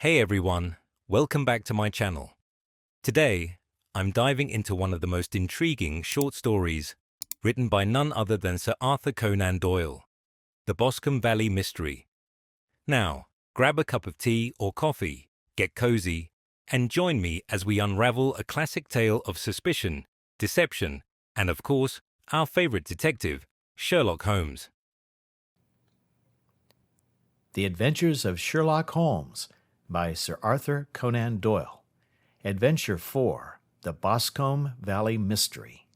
Hey everyone, welcome back to my channel. Today, I'm diving into one of the most intriguing short stories written by none other than Sir Arthur Conan Doyle, The Boscombe Valley Mystery. Now, grab a cup of tea or coffee, get cozy, and join me as we unravel a classic tale of suspicion, deception, and of course, our favorite detective, Sherlock Holmes. The Adventures of Sherlock Holmes by Sir Arthur Conan Doyle. Adventure 4, The Boscombe Valley Mystery.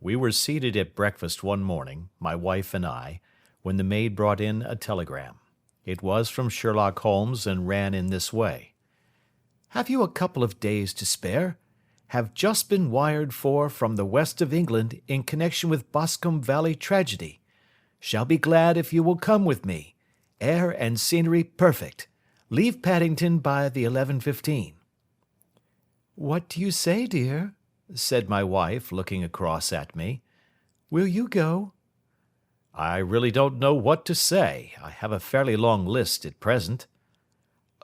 We were seated at breakfast one morning, my wife and I, when the maid brought in a telegram. It was from Sherlock Holmes and ran in this way. "Have you a couple of days to spare? Have just been wired for from the west of England in connection with Boscombe Valley tragedy. Shall be glad if you will come with me. Air and scenery perfect. Leave Paddington by the 11:15. "What do you say, dear?" said my wife, looking across at me. "Will you go?" "I really don't know what to say. I have a fairly long list at present."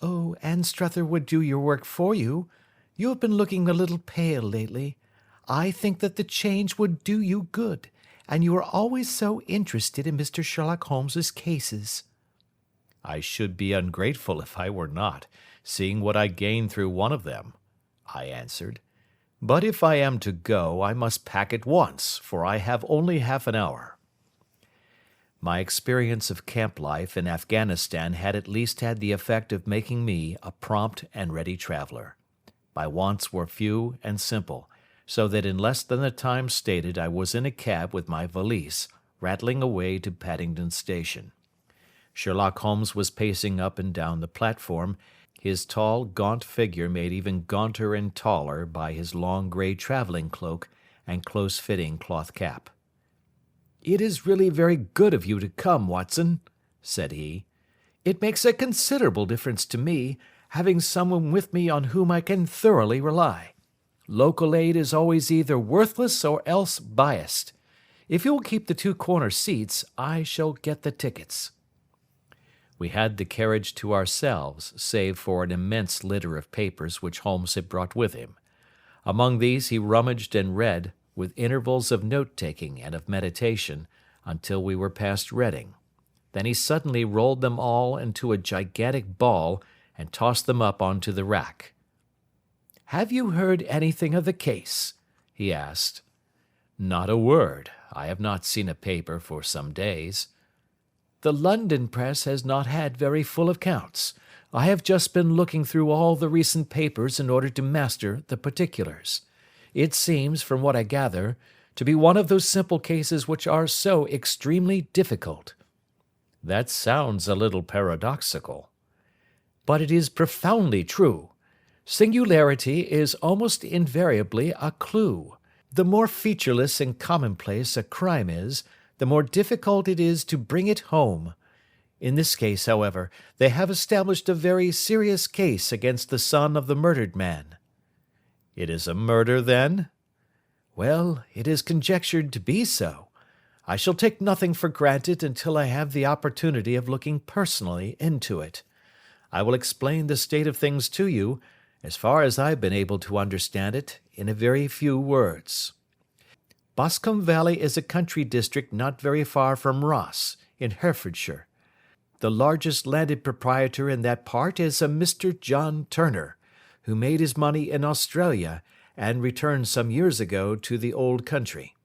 "Oh, Anstruther would do your work for you. You have been looking a little pale lately. I think that the change would do you good, and you are always so interested in Mr. Sherlock Holmes's cases." "I should be ungrateful if I were not, seeing what I gained through one of them," I answered. "But if I am to go, I must pack at once, for I have only half an hour." My experience of camp life in Afghanistan had at least had the effect of making me a prompt and ready traveler. My wants were few and simple, so that in less than the time stated I was in a cab with my valise, rattling away to Paddington Station. Sherlock Holmes was pacing up and down the platform, his tall, gaunt figure made even gaunter and taller by his long grey travelling cloak and close-fitting cloth cap. "It is really very good of you to come, Watson," said he. "It makes a considerable difference to me, having someone with me on whom I can thoroughly rely. Local aid is always either worthless or else biased. If you will keep the two corner seats, I shall get the tickets." We had the carriage to ourselves, save for an immense litter of papers which Holmes had brought with him. Among these he rummaged and read, with intervals of note-taking and of meditation, until we were past Reading. Then he suddenly rolled them all into a gigantic ball and tossed them up onto the rack. "Have you heard anything of the case?" he asked. "Not a word. I have not seen a paper for some days." "The London press has not had very full accounts. I have just been looking through all the recent papers in order to master the particulars. It seems, from what I gather, to be one of those simple cases which are so extremely difficult." "That sounds a little paradoxical." "But it is profoundly true. Singularity is almost invariably a clue. The more featureless and commonplace a crime is, the more difficult it is to bring it home. In this case, however, they have established a very serious case against the son of the murdered man." "It is a murder, then?" "Well, it is conjectured to be so. I shall take nothing for granted until I have the opportunity of looking personally into it. I will explain the state of things to you, as far as I've been able to understand it, in a very few words. Boscombe Valley is a country district not very far from Ross, in Herefordshire. The largest landed proprietor in that part is a Mr. John Turner, who made his money in Australia and returned some years ago to the old country.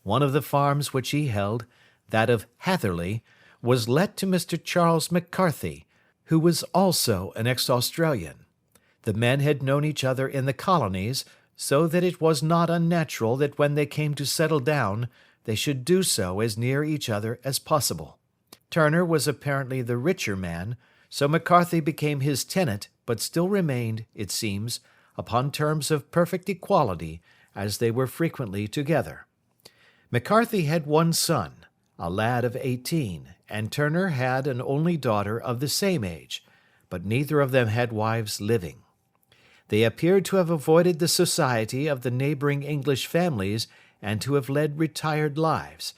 One of the farms which he held, that of Hatherley, was let to Mr. Charles McCarthy, who was also an ex-Australian. The men had known each other in the colonies, so that it was not unnatural that when they came to settle down, they should do so as near each other as possible. Turner was apparently the richer man, so McCarthy became his tenant, but still remained, it seems, upon terms of perfect equality, as they were frequently together. McCarthy had one son, a lad of 18, and Turner had an only daughter of the same age, but neither of them had wives living. They appeared to have avoided the society of the neighbouring English families and to have led retired lives,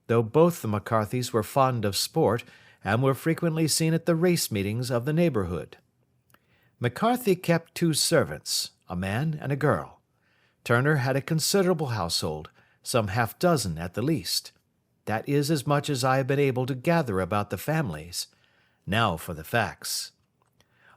though both the McCarthys were fond of sport and were frequently seen at the race meetings of the neighborhood. McCarthy kept 2 servants, a man and a girl. Turner had a considerable household, some half-dozen at the least. That is as much as I have been able to gather about the families. Now for the facts.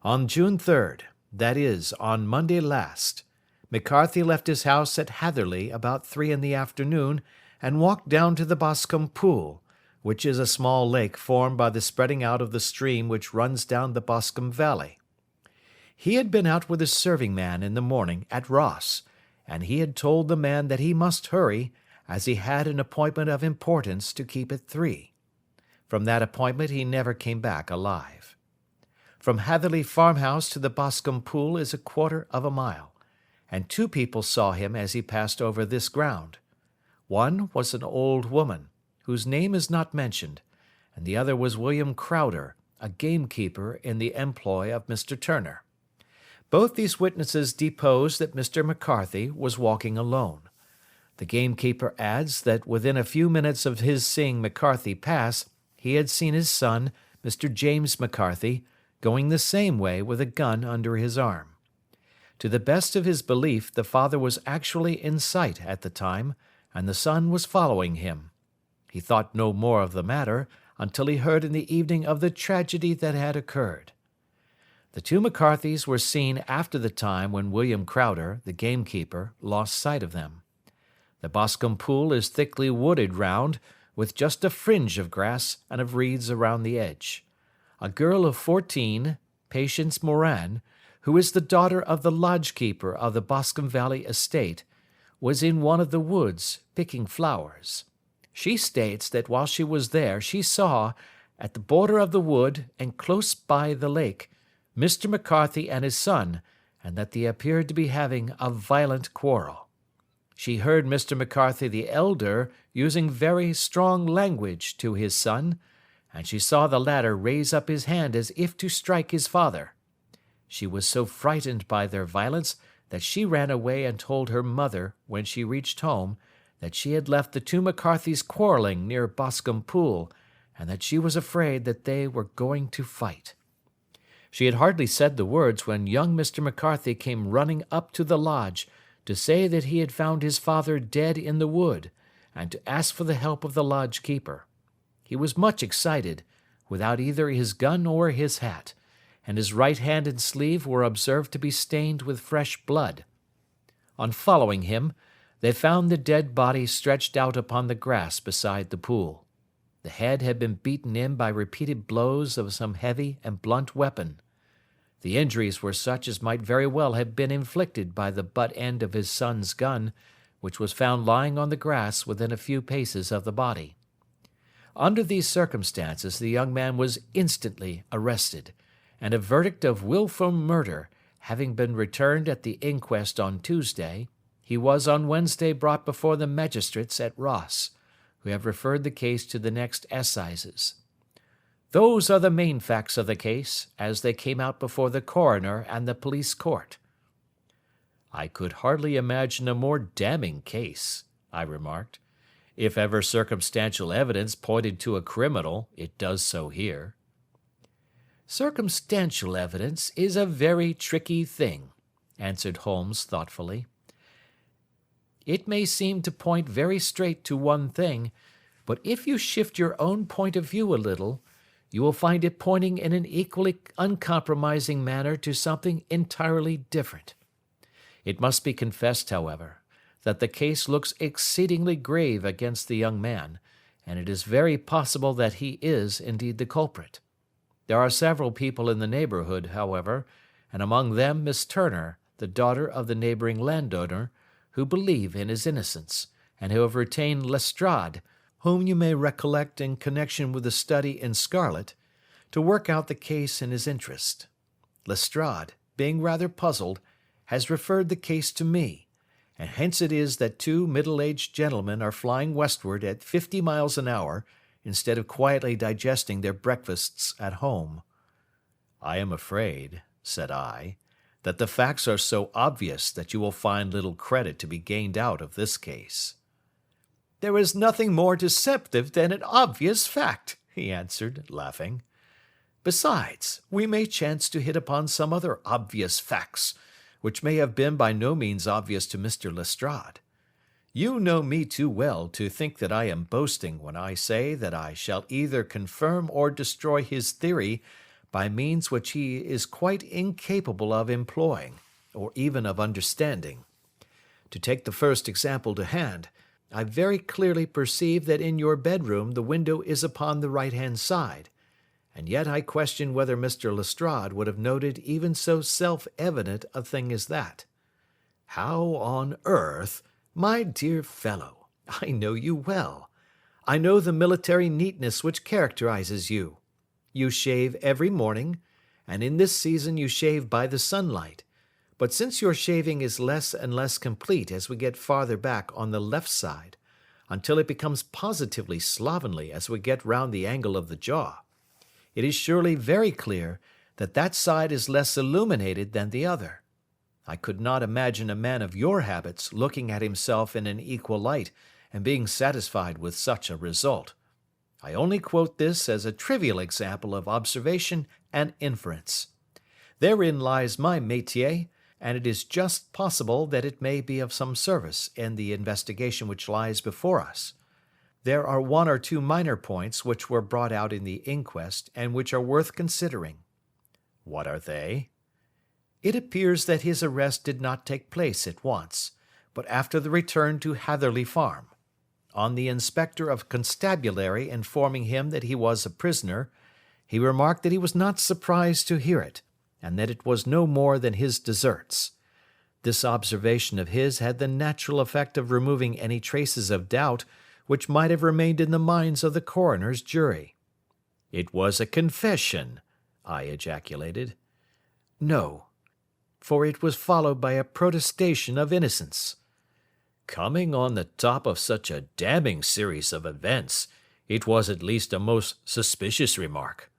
On June 3rd, that is, on Monday last, McCarthy left his house at Hatherley about 3 in the afternoon and walked down to the Boscombe Pool, which is a small lake formed by the spreading out of the stream which runs down the Boscombe Valley. He had been out with his serving man in the morning at Ross, and he had told the man that he must hurry, as he had an appointment of importance to keep at 3. From that appointment he never came back alive. From Hatherley farmhouse to the Boscombe Pool is 1/4 of a mile, and 2 people saw him as he passed over this ground. One was an old woman, whose name is not mentioned, and the other was William Crowder, a gamekeeper in the employ of Mr. Turner. Both these witnesses depose that Mr. McCarthy was walking alone. The gamekeeper adds that within a few minutes of his seeing McCarthy pass, he had seen his son, Mr. James McCarthy, going the same way with a gun under his arm. To the best of his belief, the father was actually in sight at the time, and the son was following him. He thought no more of the matter until he heard in the evening of the tragedy that had occurred. The 2 McCarthys were seen after the time when William Crowder, the gamekeeper, lost sight of them. The Boscombe Pool is thickly wooded round, with just a fringe of grass and of reeds around the edge. A girl of 14, Patience Moran, who is the daughter of the lodge-keeper of the Boscombe Valley estate, was in one of the woods picking flowers. She states that while she was there she saw, at the border of the wood and close by the lake, Mr. McCarthy and his son, and that they appeared to be having a violent quarrel. She heard Mr. McCarthy the elder using very strong language to his son, and she saw the latter raise up his hand as if to strike his father. She was so frightened by their violence that she ran away and told her mother, when she reached home, that she had left the 2 McCarthys quarrelling near Boscombe Pool, and that she was afraid that they were going to fight. She had hardly said the words when young Mr. McCarthy came running up to the lodge to say that he had found his father dead in the wood, and to ask for the help of the lodge keeper. He was much excited, without either his gun or his hat, and his right hand and sleeve were observed to be stained with fresh blood. On following him, they found the dead body stretched out upon the grass beside the pool. The head had been beaten in by repeated blows of some heavy and blunt weapon. The injuries were such as might very well have been inflicted by the butt end of his son's gun, which was found lying on the grass within a few paces of the body. Under these circumstances the young man was instantly arrested, and a verdict of wilful murder having been returned at the inquest on Tuesday, he was on Wednesday brought before the magistrates at Ross, who have referred the case to the next assizes. Those are the main facts of the case, as they came out before the coroner and the police court. "I could hardly imagine a more damning case," I remarked. "If ever circumstantial evidence pointed to a criminal, it does so here." "Circumstantial evidence is a very tricky thing," answered Holmes thoughtfully. "It may seem to point very straight to one thing, but if you shift your own point of view a little, you will find it pointing in an equally uncompromising manner to something entirely different. It must be confessed, however, that the case looks exceedingly grave against the young man, and it is very possible that he is indeed the culprit. There are several people in the neighbourhood, however, and among them Miss Turner, the daughter of the neighbouring landowner, who believe in his innocence, and who have retained Lestrade, whom you may recollect in connection with the study in scarlet, to work out the case in his interest. Lestrade, being rather puzzled, has referred the case to me, and hence it is that 2 middle-aged gentlemen are flying westward at 50 miles an hour, instead of quietly digesting their breakfasts at home. "I am afraid," said I, "that the facts are so obvious that you will find little credit to be gained out of this case." "There is nothing more deceptive than an obvious fact," he answered, laughing. Besides, we may chance to hit upon some other obvious facts, which may have been by no means obvious to Mr. Lestrade. You know me too well to think that I am boasting when I say that I shall either confirm or destroy his theory by means which he is quite incapable of employing, or even of understanding. To take the first example to hand, I very clearly perceive that in your bedroom the window is upon the right-hand side, and yet I question whether Mr. Lestrade would have noted even so self-evident a thing as that. How on earth, my dear fellow, I know you well. I know the military neatness which characterizes you. You shave every morning, and in this season you shave by the sunlight. But since your shaving is less and less complete as we get farther back on the left side, until it becomes positively slovenly as we get round the angle of the jaw, it is surely very clear that that side is less illuminated than the other. I could not imagine a man of your habits looking at himself in an equal light and being satisfied with such a result. I only quote this as a trivial example of observation and inference. Therein lies my métier, and it is just possible that it may be of some service in the investigation which lies before us. There are one or two minor points which were brought out in the inquest and which are worth considering. What are they? It appears that his arrest did not take place at once, but after the return to Hatherley Farm. On the inspector of constabulary informing him that he was a prisoner, he remarked that he was not surprised to hear it, and that it was no more than his deserts. This observation of his had the natural effect of removing any traces of doubt which might have remained in the minds of the coroner's jury. "It was a confession," I ejaculated. "No, for it was followed by a protestation of innocence." "Coming on the top of such a damning series of events, it was at least a most suspicious remark."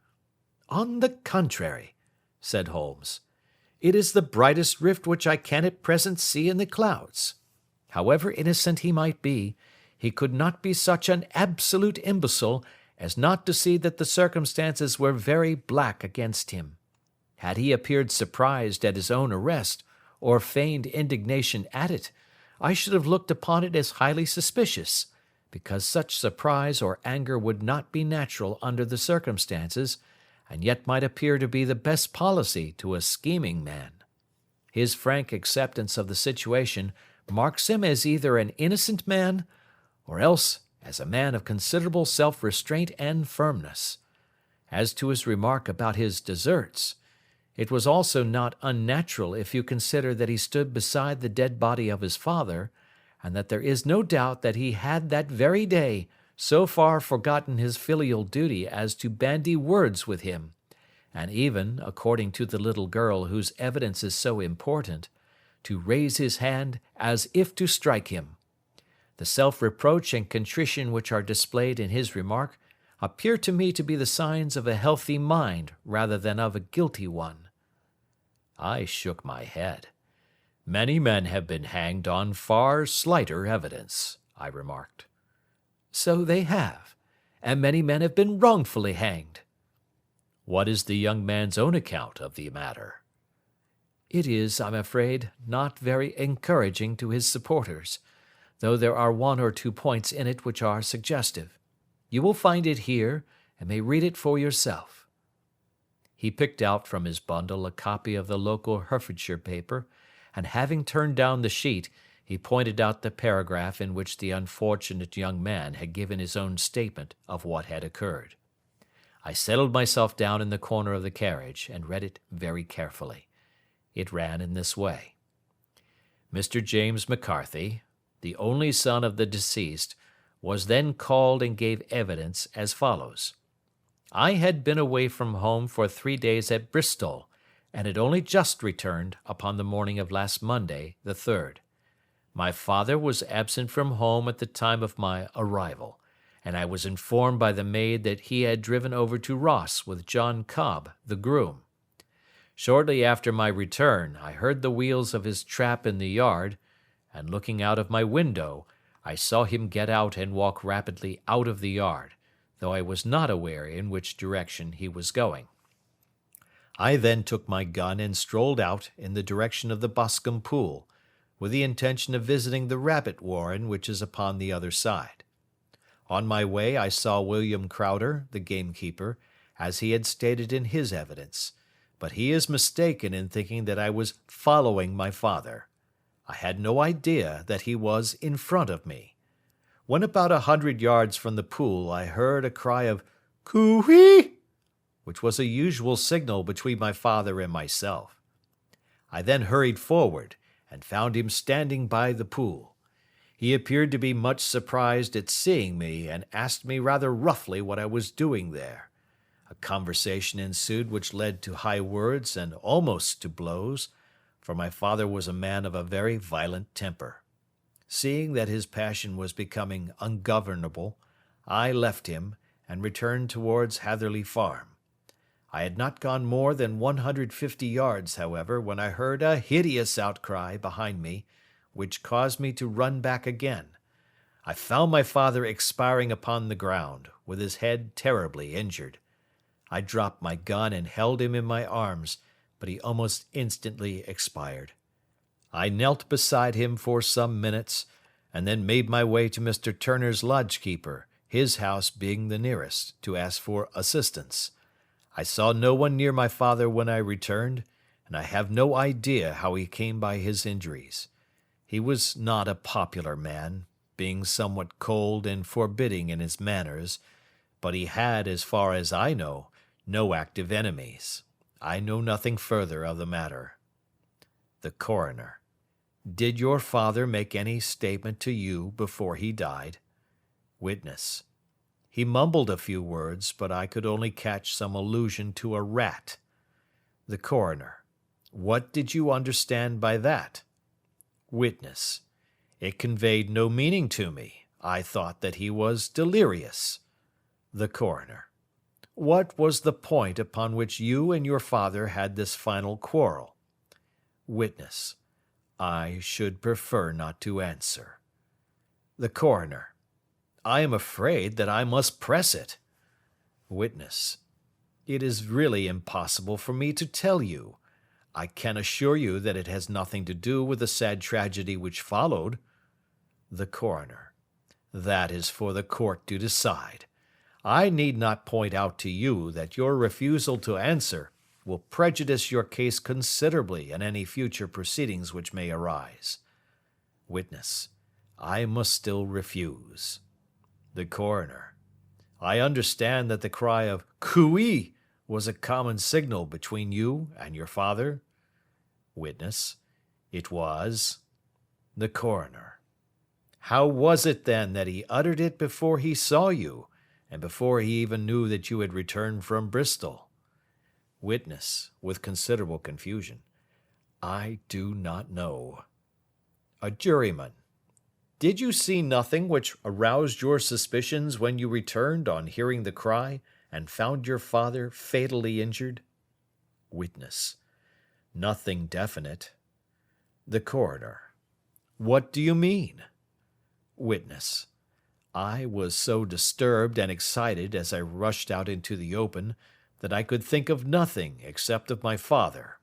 "On the contrary," said Holmes, "it is the brightest rift which I can at present see in the clouds. However innocent he might be, he could not be such an absolute imbecile as not to see that the circumstances were very black against him. Had he appeared surprised at his own arrest, or feigned indignation at it, I should have looked upon it as highly suspicious, because such surprise or anger would not be natural under the circumstances, and yet might appear to be the best policy to a scheming man. His frank acceptance of the situation marks him as either an innocent man, or else as a man of considerable self-restraint and firmness. As to his remark about his deserts, it was also not unnatural if you consider that he stood beside the dead body of his father, and that there is no doubt that he had that very day so far forgotten his filial duty as to bandy words with him, and even, according to the little girl whose evidence is so important, to raise his hand as if to strike him. The self-reproach and contrition which are displayed in his remark appear to me to be the signs of a healthy mind rather than of a guilty one." I shook my head. "Many men have been hanged on far slighter evidence," I remarked. "So they have, and many men have been wrongfully hanged." "What is the young man's own account of the matter?" "It is, I'm afraid, not very encouraging to his supporters, though there are one or two points in it which are suggestive. You will find it here, and may read it for yourself." He picked out from his bundle a copy of the local Herefordshire paper, and having turned down the sheet, he pointed out the paragraph in which the unfortunate young man had given his own statement of what had occurred. I settled myself down in the corner of the carriage, and read it very carefully. It ran in this way: "Mr. James McCarthy, the only son of the deceased, was then called and gave evidence as follows. I had been away from home for 3 days at Bristol, and had only just returned upon the morning of last Monday, the 3rd. My father was absent from home at the time of my arrival, and I was informed by the maid that he had driven over to Ross with John Cobb, the groom. Shortly after my return, I heard the wheels of his trap in the yard, and looking out of my window, I saw him get out and walk rapidly out of the yard, though I was not aware in which direction he was going. I then took my gun and strolled out in the direction of the Boscombe Pool, with the intention of visiting the rabbit warren which is upon the other side. On my way I saw William Crowder, the gamekeeper, as he had stated in his evidence, but he is mistaken in thinking that I was following my father. I had no idea that he was in front of me. When about 100 yards from the pool I heard a cry of "Coo-ee!" which was a usual signal between my father and myself. I then hurried forward and found him standing by the pool. He appeared to be much surprised at seeing me and asked me rather roughly what I was doing there. A conversation ensued which led to high words and almost to blows, for my father was a man of a very violent temper. Seeing that his passion was becoming ungovernable, I left him and returned towards Hatherley Farm. I had not gone more than 150 yards, however, when I heard a hideous outcry behind me, which caused me to run back again. I found my father expiring upon the ground, with his head terribly injured. I dropped my gun and held him in my arms, but he almost instantly expired. I knelt beside him for some minutes, and then made my way to Mr. Turner's lodgekeeper, his house being the nearest, to ask for assistance. I saw no one near my father when I returned, and I have no idea how he came by his injuries. He was not a popular man, being somewhat cold and forbidding in his manners, but he had, as far as I know, no active enemies. I know nothing further of the matter. The Coroner: Did your father make any statement to you before he died? Witness: He mumbled a few words, but I could only catch some allusion to a rat. The Coroner: What did you understand by that? Witness: It conveyed no meaning to me. I thought that he was delirious. The Coroner: What was the point upon which you and your father had this final quarrel? Witness: I should prefer not to answer. The Coroner: I am afraid that I must press it. Witness: It is really impossible for me to tell you. I can assure you that it has nothing to do with the sad tragedy which followed. The Coroner: That is for the court to decide. I need not point out to you that your refusal to answer will prejudice your case considerably in any future proceedings which may arise. Witness: I must still refuse. The Coroner: I understand that the cry of "Coo-ee!" was a common signal between you and your father? Witness: It was. The Coroner: How was it then that he uttered it before he saw you, and before he even knew that you had returned from Bristol? Witness, with considerable confusion: I do not know. A juryman: Did you see nothing which aroused your suspicions when you returned on hearing the cry and found your father fatally injured? Witness: Nothing definite. The Coroner: What do you mean? Witness: I was so disturbed and excited as I rushed out into the open that I could think of nothing except of my father.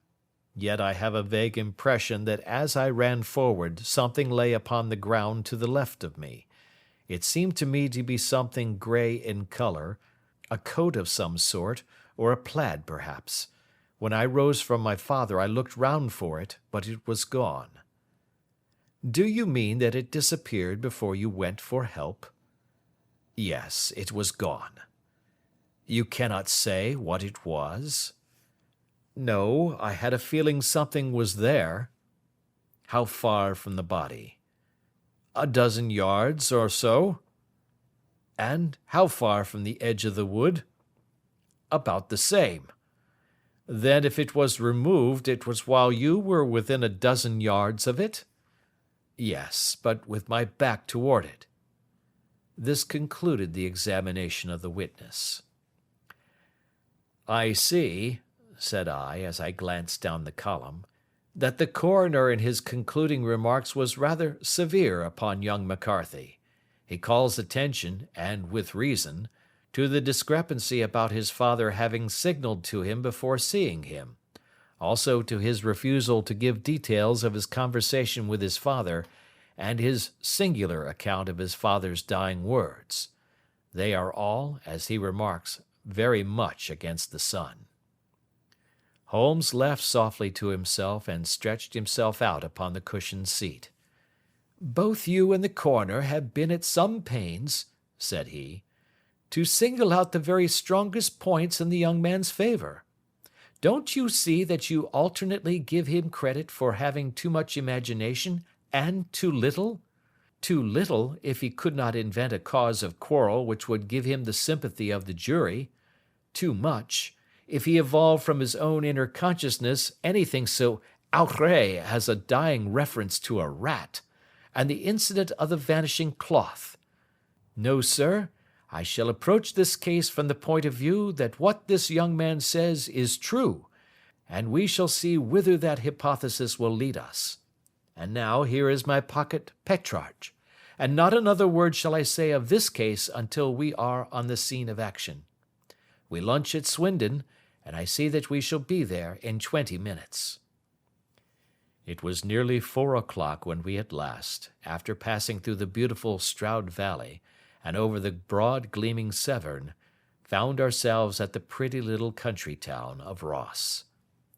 Yet I have a vague impression that as I ran forward something lay upon the ground to the left of me. It seemed to me to be something grey in colour, a coat of some sort, or a plaid perhaps. When I rose from my father I looked round for it, but it was gone. Do you mean that it disappeared before you went for help? Yes, it was gone. You cannot say what it was? No, I had a feeling something was there. How far from the body? 12 yards or so. And how far from the edge of the wood? About the same. Then if it was removed, it was while you were within 12 yards of it? Yes, but with my back toward it. This concluded the examination of the witness. I see, said I, as I glanced down the column, that the coroner in his concluding remarks was rather severe upon young McCarthy. He calls attention, and with reason, to the discrepancy about his father having signaled to him before seeing him, also to his refusal to give details of his conversation with his father, and his singular account of his father's dying words. They are all, as he remarks, very much against the son. Holmes laughed softly to himself and stretched himself out upon the cushioned seat. "Both you and the coroner have been at some pains," said he, "to single out the very strongest points in the young man's favour. Don't you see that you alternately give him credit for having too much imagination and too little? Too little, if he could not invent a cause of quarrel which would give him the sympathy of the jury. Too much, if he evolved from his own inner consciousness anything so outré as a dying reference to a rat, and the incident of the vanishing cloth. No, sir, I shall approach this case from the point of view that what this young man says is true, and we shall see whither that hypothesis will lead us. And now here is my pocket Petrarch, and not another word shall I say of this case until we are on the scene of action. We lunch at Swindon, and I see that we shall be there in 20 minutes. It was nearly 4 o'clock when we at last, after passing through the beautiful Strand Valley, and over the broad gleaming Severn, found ourselves at the pretty little country town of Ross.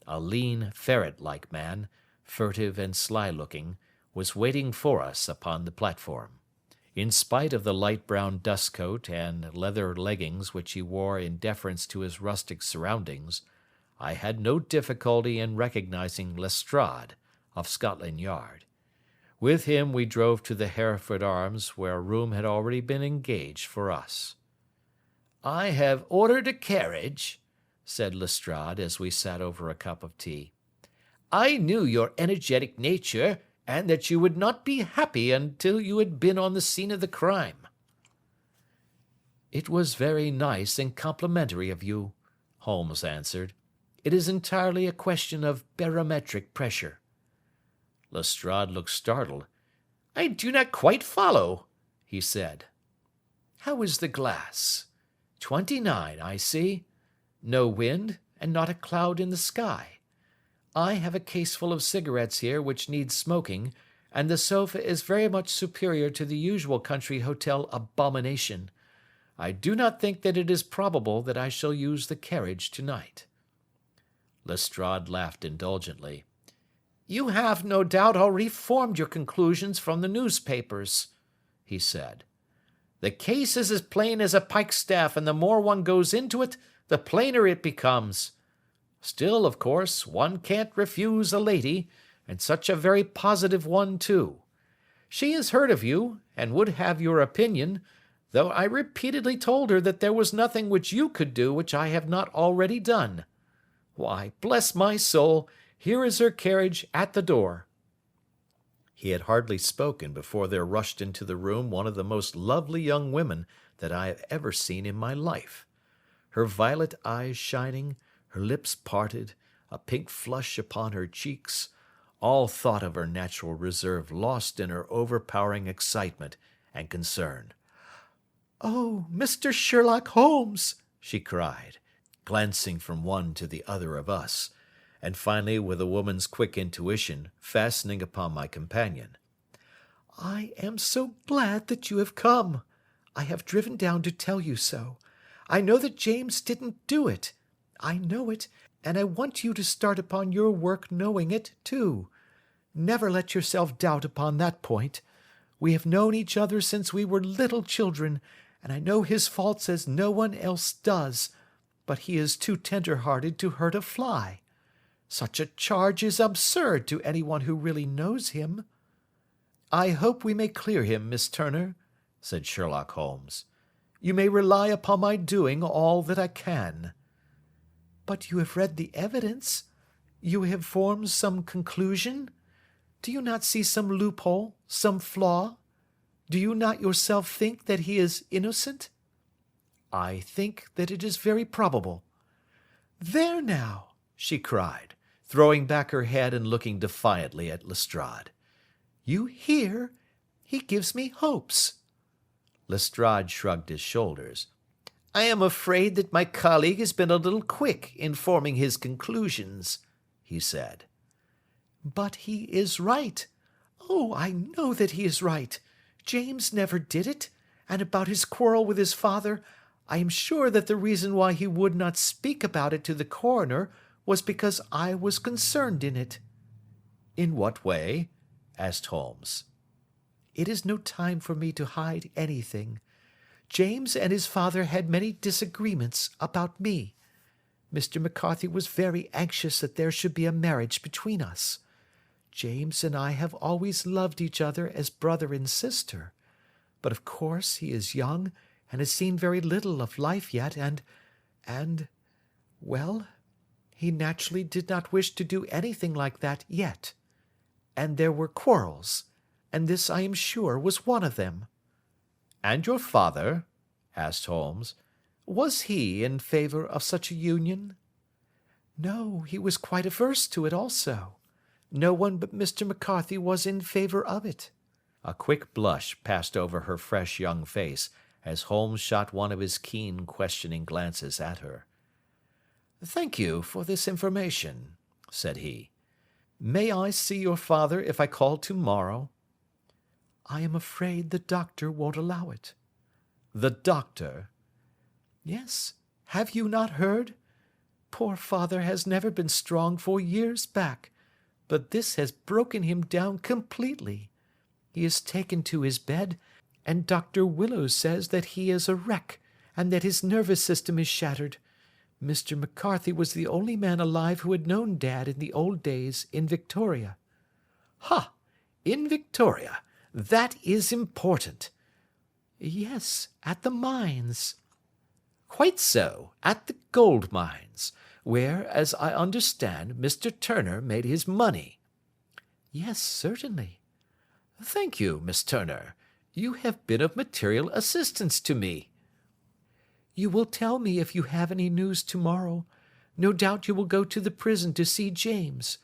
A lean, ferret-like man, furtive and sly-looking, was waiting for us upon the platform. In spite of the light brown dust coat and leather leggings which he wore in deference to his rustic surroundings, I had no difficulty in recognizing Lestrade, of Scotland Yard. With him we drove to the Hereford Arms, where a room had already been engaged for us. "I have ordered a carriage," said Lestrade as we sat over a cup of tea. "I knew your energetic nature, and that you would not be happy until you had been on the scene of the crime." "It was very nice and complimentary of you," Holmes answered. "It is entirely a question of barometric pressure." Lestrade looked startled. "I do not quite follow," he said. "How is the glass? 29, I see. No wind, and not a cloud in the sky. I have a caseful of cigarettes here which need smoking, and the sofa is very much superior to the usual country hotel abomination. I do not think that it is probable that I shall use the carriage tonight." Lestrade laughed indulgently. "You have, no doubt, already formed your conclusions from the newspapers," he said. "The case is as plain as a pikestaff, and the more one goes into it, the plainer it becomes. Still, of course, one can't refuse a lady, and such a very positive one, too. She has heard of you, and would have your opinion, though I repeatedly told her that there was nothing which you could do which I have not already done. Why, bless my soul, here is her carriage at the door." He had hardly spoken before there rushed into the room one of the most lovely young women that I have ever seen in my life. Her violet eyes shining, her lips parted, a pink flush upon her cheeks, all thought of her natural reserve lost in her overpowering excitement and concern. "Oh, Mr. Sherlock Holmes!" she cried, glancing from one to the other of us, and finally, with a woman's quick intuition, fastening upon my companion. "I am so glad that you have come. I have driven down to tell you so. I know that James didn't do it. I know it, and I want you to start upon your work knowing it, too. Never let yourself doubt upon that point. We have known each other since we were little children, and I know his faults as no one else does, but he is too tender-hearted to hurt a fly. Such a charge is absurd to anyone who really knows him." "I hope we may clear him, Miss Turner," said Sherlock Holmes. "You may rely upon my doing all that I can." "But you have read the evidence? You have formed some conclusion? Do you not see some loophole, some flaw? Do you not yourself think that he is innocent?" "I think that it is very probable." "There now!" she cried, throwing back her head and looking defiantly at Lestrade. "You hear? He gives me hopes." Lestrade shrugged his shoulders. I am afraid that my colleague has been a little quick in forming his conclusions, he said. But he is right. Oh, I know that he is right. James never did it, and about his quarrel with his father, I am sure that the reason why he would not speak about it to the coroner was because I was concerned in it. In what way? Asked Holmes. It is no time for me to hide anything. James and his father had many disagreements about me. Mr. McCarthy was very anxious that there should be a marriage between us. James and I have always loved each other as brother and sister. But of course he is young and has seen very little of life yet, well, he naturally did not wish to do anything like that yet. And there were quarrels, and this, I am sure, was one of them. And your father, asked Holmes, was he in favor of such a union? No, he was quite averse to it also. No one but Mr. McCarthy was in favor of it. A quick blush passed over her fresh young face as Holmes shot one of his keen, questioning glances at her. Thank you for this information, said he. May I see your father if I call tomorrow? I am afraid the doctor won't allow it. The doctor? Yes. Have you not heard? Poor father has never been strong for years back, but this has broken him down completely. He is taken to his bed, and Dr. Willows says that he is a wreck, and that his nervous system is shattered. Mr. McCarthy was the only man alive who had known Dad in the old days in Victoria. Ha! In Victoria? That is important. Yes, at the mines. Quite so, at the gold mines, where, as I understand, Mr. Turner made his money. Yes, certainly. Thank you, Miss Turner. You have been of material assistance to me. You will tell me if you have any news tomorrow. No doubt you will go to the prison to see James.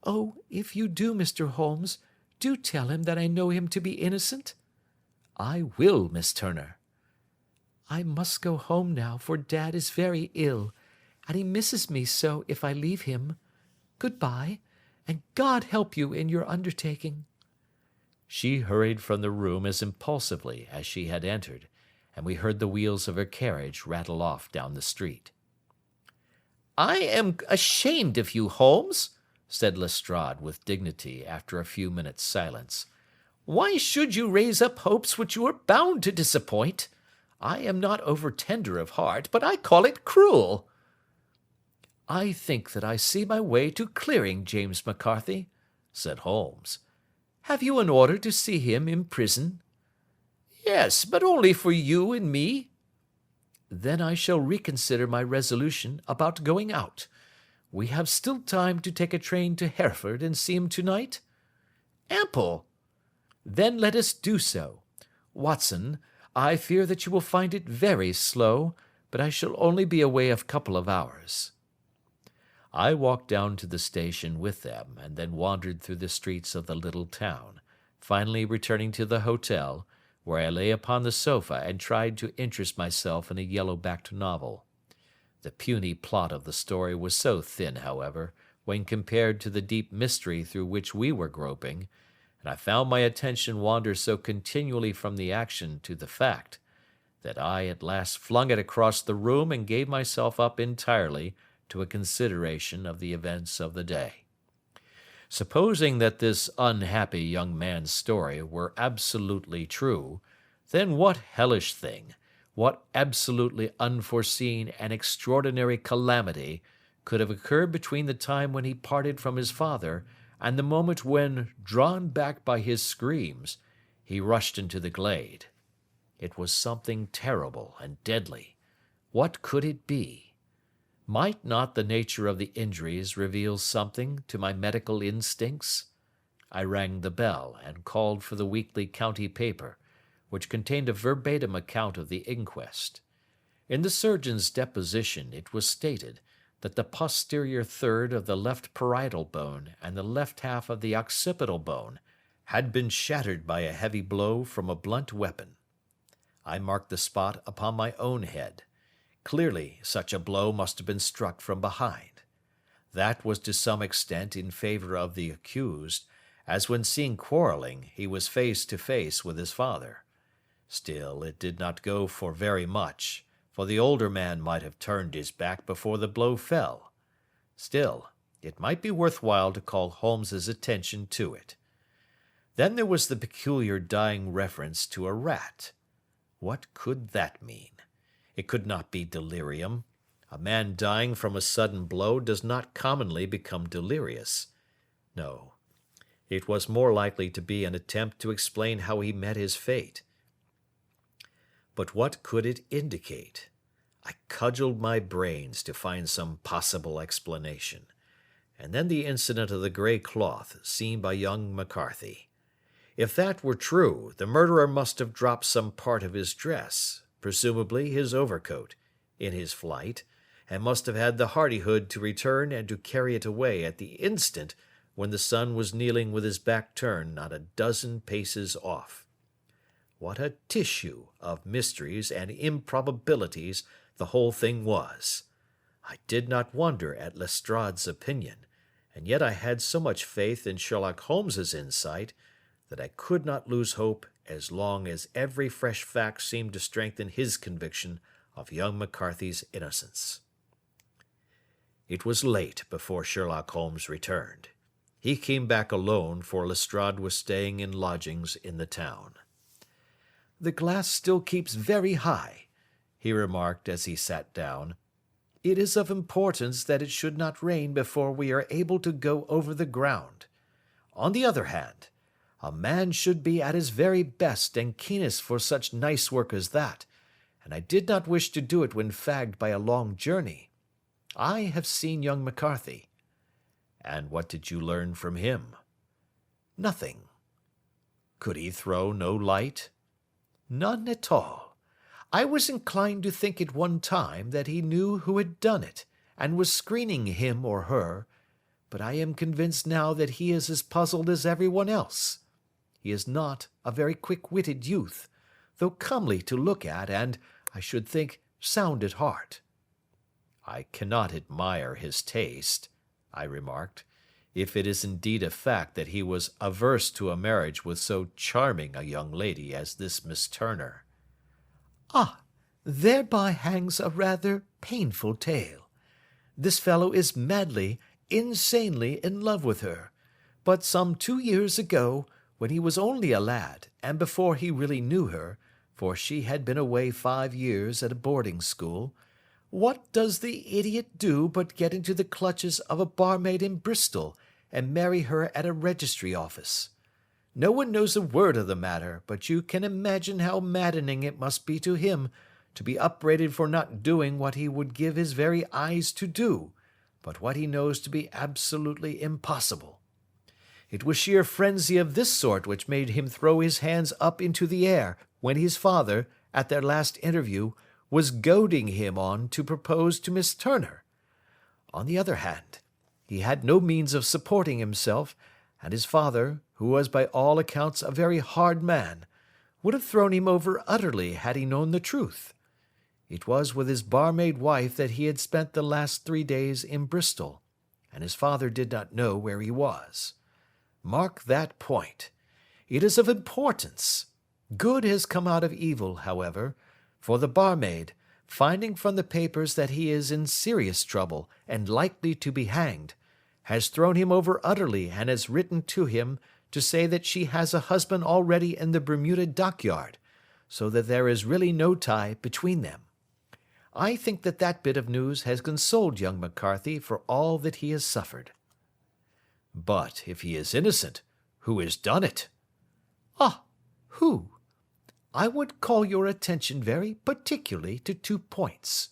Oh, if you do, Mr. Holmes, do tell him that I know him to be innocent. I will, Miss Turner. I must go home now, for Dad is very ill, and he misses me so if I leave him. Good-bye, and God help you in your undertaking. She hurried from the room as impulsively as she had entered, and we heard the wheels of her carriage rattle off down the street. I am ashamed of you, Holmes, said Lestrade with dignity after a few minutes' silence. Why should you raise up hopes which you are bound to disappoint? I am not over-tender of heart, but I call it cruel. I think that I see my way to clearing James McCarthy, said Holmes. Have you an order to see him in prison? Yes, but only for you and me. Then I shall reconsider my resolution about going out. We have still time to take a train to Hereford and see him tonight? Ample. Then let us do so. Watson, I fear that you will find it very slow, but I shall only be away a couple of hours. I walked down to the station with them, and then wandered through the streets of the little town, finally returning to the hotel, where I lay upon the sofa and tried to interest myself in a yellow-backed novel. The puny plot of the story was so thin, however, when compared to the deep mystery through which we were groping, and I found my attention wander so continually from the action to the fact, that I at last flung it across the room and gave myself up entirely to a consideration of the events of the day. Supposing that this unhappy young man's story were absolutely true, then what hellish thing, what absolutely unforeseen and extraordinary calamity could have occurred between the time when he parted from his father and the moment when, drawn back by his screams, he rushed into the glade? It was something terrible and deadly. What could it be? Might not the nature of the injuries reveal something to my medical instincts? I rang the bell and called for the weekly county paper, which contained a verbatim account of the inquest. In the surgeon's deposition it was stated that the posterior third of the left parietal bone and the left half of the occipital bone had been shattered by a heavy blow from a blunt weapon. I marked the spot upon my own head, Clearly, such a blow must have been struck from behind. That was to some extent in favor of the accused, as when seen quarreling, he was face to face with his father. Still, it did not go for very much, for the older man might have turned his back before the blow fell. Still, it might be worthwhile to call Holmes's attention to it. Then there was the peculiar dying reference to a rat. What could that mean? It could not be delirium. A man dying from a sudden blow does not commonly become delirious. No, it was more likely to be an attempt to explain how he met his fate. But what could it indicate? I cudgelled my brains to find some possible explanation. And then the incident of the grey cloth seen by young McCarthy. If that were true, the murderer must have dropped some part of his dress, presumably his overcoat, in his flight, and must have had the hardihood to return and to carry it away at the instant when the son was kneeling with his back turned not a dozen paces off. What a tissue of mysteries and improbabilities the whole thing was! I did not wonder at Lestrade's opinion, and yet I had so much faith in Sherlock Holmes's insight that I could not lose hope as long as every fresh fact seemed to strengthen his conviction of young McCarthy's innocence. It was late before Sherlock Holmes returned. He came back alone, for Lestrade was staying in lodgings in the town. "The glass still keeps very high," he remarked as he sat down. "It is of importance that it should not rain before we are able to go over the ground. On the other hand, a man should be at his very best and keenest for such nice work as that, and I did not wish to do it when fagged by a long journey. I have seen young McCarthy." "And what did you learn from him?" "Nothing." "Could he throw no light?" "None at all. I was inclined to think at one time that he knew who had done it, and was screening him or her, but I am convinced now that he is as puzzled as everyone else. He is not a very quick-witted youth, though comely to look at and, I should think, sound at heart." "I cannot admire his taste," I remarked, "if it is indeed a fact that he was averse to a marriage with so charming a young lady as this Miss Turner." "Ah, thereby hangs a rather painful tale. This fellow is madly, insanely in love with her, but some 2 years ago, when he was only a lad, and before he really knew her, for she had been away 5 years at a boarding school, what does the idiot do but get into the clutches of a barmaid in Bristol, and marry her at a registry office? No one knows a word of the matter, but you can imagine how maddening it must be to him to be upbraided for not doing what he would give his very eyes to do, but what he knows to be absolutely impossible. It was sheer frenzy of this sort which made him throw his hands up into the air when his father, at their last interview, was goading him on to propose to Miss Turner. On the other hand, he had no means of supporting himself, and his father, who was by all accounts a very hard man, would have thrown him over utterly had he known the truth. It was with his barmaid wife that he had spent the last 3 days in Bristol, and his father did not know where he was. Mark that point. It is of importance. Good has come out of evil, however, for the barmaid, finding from the papers that he is in serious trouble and likely to be hanged, has thrown him over utterly and has written to him to say that she has a husband already in the Bermuda dockyard, so that there is really no tie between them. I think that that bit of news has consoled young McCarthy for all that he has suffered." "But if he is innocent, who has done it?" "Ah, who? I would call your attention very particularly to 2 points.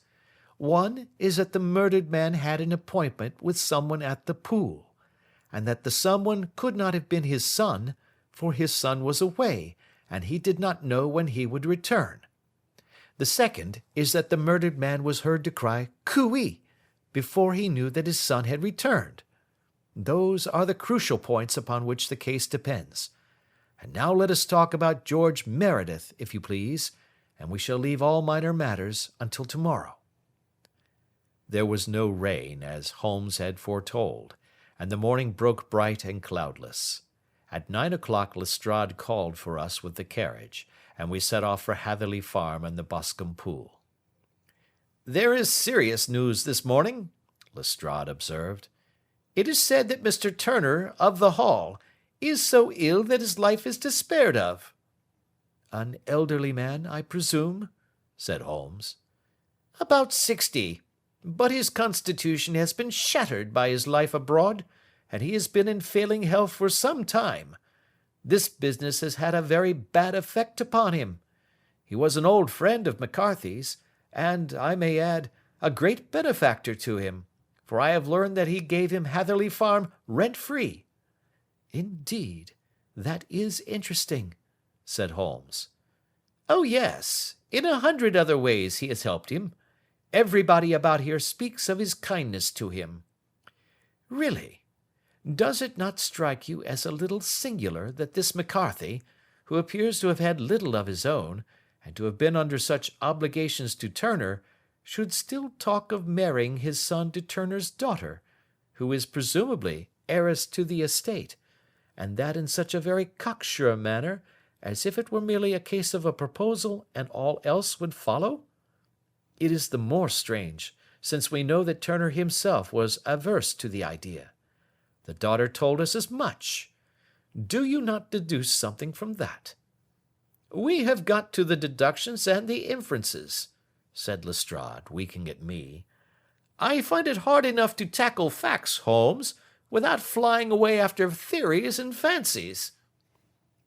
One is that the murdered man had an appointment with someone at the pool, and that the someone could not have been his son, for his son was away, and he did not know when he would return. The second is that the murdered man was heard to cry "Cooey" before he knew that his son had returned. Those are the crucial points upon which the case depends. And now let us talk about George Meredith, if you please, and we shall leave all minor matters until tomorrow." There was no rain, as Holmes had foretold, and the morning broke bright and cloudless. At 9 o'clock Lestrade called for us with the carriage, and we set off for Hatherley Farm and the Boscombe Pool. "There is serious news this morning," Lestrade observed. "It is said that Mr. Turner, of the Hall, is so ill that his life is despaired of." "An elderly man, I presume?" said Holmes. "About 60. But his constitution has been shattered by his life abroad, and he has been in failing health for some time. This business has had a very bad effect upon him. He was an old friend of McCarthy's, and, I may add, a great benefactor to him, for I have learned that he gave him Hatherley Farm rent-free." "Indeed, that is interesting," said Holmes. "Oh yes, in 100 other ways he has helped him. Everybody about here speaks of his kindness to him. Really, does it not strike you as a little singular that this McCarthy, who appears to have had little of his own, and to have been under such obligations to Turner, should still talk of marrying his son to Turner's daughter, who is presumably heiress to the estate, and that in such a very cocksure manner, as if it were merely a case of a proposal and all else would follow? It is the more strange, since we know that Turner himself was averse to the idea. The daughter told us as much. Do you not deduce something from that?" "We have got to the deductions and the inferences," said Lestrade, winking at me. "I find it hard enough to tackle facts, Holmes, without flying away after theories and fancies."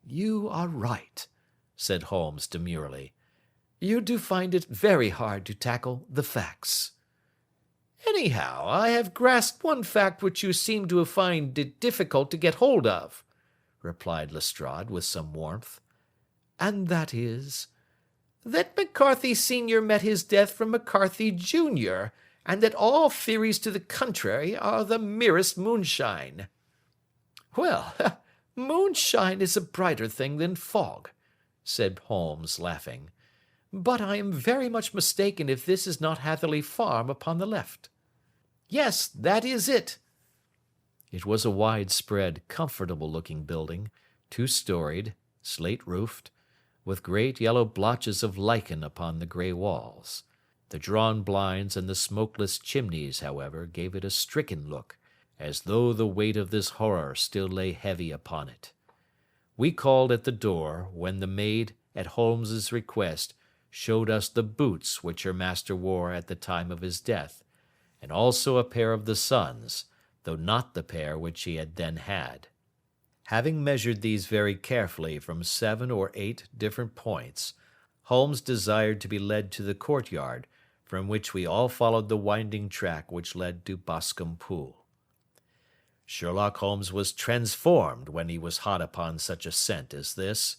"You are right," said Holmes demurely. "You do find it very hard to tackle the facts." "Anyhow, I have grasped one fact which you seem to find it difficult to get hold of," replied Lestrade with some warmth. "And that is?" "That McCarthy Sr. met his death from McCarthy Jr., and that all theories to the contrary are the merest moonshine." "Well, moonshine is a brighter thing than fog," said Holmes, laughing. "But I am very much mistaken if this is not Hatherley Farm upon the left." "Yes, that is it." It was a wide-spread, comfortable-looking building, two-storied, slate-roofed, with great yellow blotches of lichen upon the grey walls. The drawn blinds and the smokeless chimneys, however, gave it a stricken look, as though the weight of this horror still lay heavy upon it. We called at the door, when the maid, at Holmes's request, showed us the boots which her master wore at the time of his death, and also a pair of the son's, though not the pair which he had then had. Having measured these very carefully from 7 or 8 different points, Holmes desired to be led to the courtyard, from which we all followed the winding track which led to Boscombe Pool. Sherlock Holmes was transformed when he was hot upon such a scent as this.